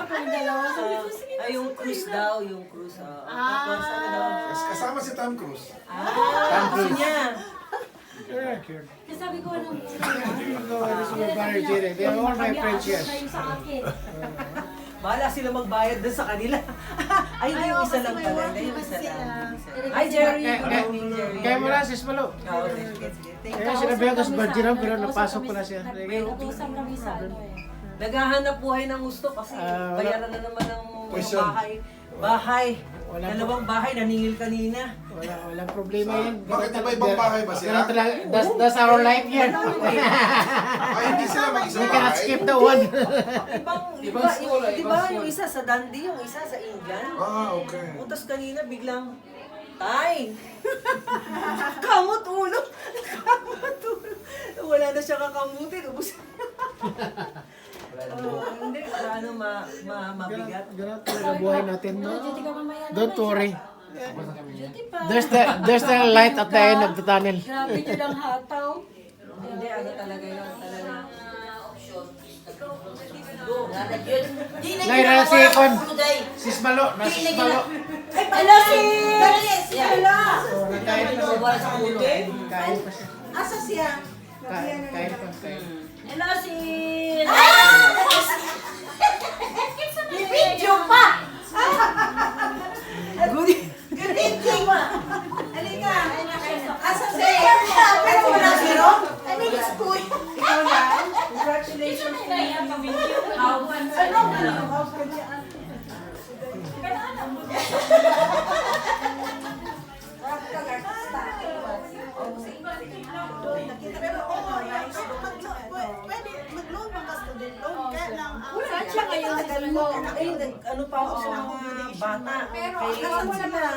kami dalawa. Sabi ko, sige na. Ay, yung cruise daw, yung cruise. Tapos ano daw? Kasama si Tom Cruise. Gusto niya. Kasi sabi ko, anong They are all my friends here. kayo sa akin. Bahala sila magbayad dun sa kanila. Ay, hindi yung isa lang pala. Hindi yung isa lang. Ay, Jerry. Jerry. Kaya mo lang, sis Malo. Oo, sige, sige. Thank you. Kaya sinabi ako sa Barjiro, pero napasok ko na siya. Nag-usap kami sa ano eh. Naghahanap buhay ng gusto kasi bayaran na naman ng Question. bahay. Wala po. Dalawang bahay, naningil kanina. Walang problema yan. Bakit iba ibang bahay ba sila? Ganun talaga. That's our life here. Ay, hindi sila mag-isang We cannot bahay. skip the one. Di ba yung isa sa Dundee, yung isa sa England? Ah, okay. Utos kanina biglang, Tay! Kamot ulo! Kamot ulo! Wala na siya kakamutin, ubus. Hindi, ano, mabigat. Ganun talaga buhay natin. No? Duty ka mamaya naman. Don't worry. Duty pa. There's the light at the end of the tunnel. Grabe nyo lang hataw. Hindi, ano talaga yun, talaga. Naira si Kon. Sis Malo. Sis Malo. Hello, sis! Hello! Kain pa siya. Kain pa siya. Asa siya? Kain pa. Hello, sis! Video pa! Good. Good evening! Halika! Asa siya? Pero wala zero? I mean, it's good. Ikaw yan. Congratulations to you. How? Pero oo, pwede mag-loan mga student loan. Kaya lang, Saan siya ngayon nag-ano? Ay, ano pa ako sa mga bata. Kaya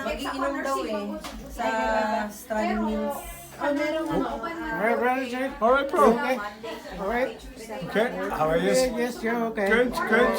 mag-iinom daw eh. Sa Strand Mills. Alright, brother Jay. Alright, bro. Okay. Alright. Okay, how are you? Yes, you're okay. Good, good.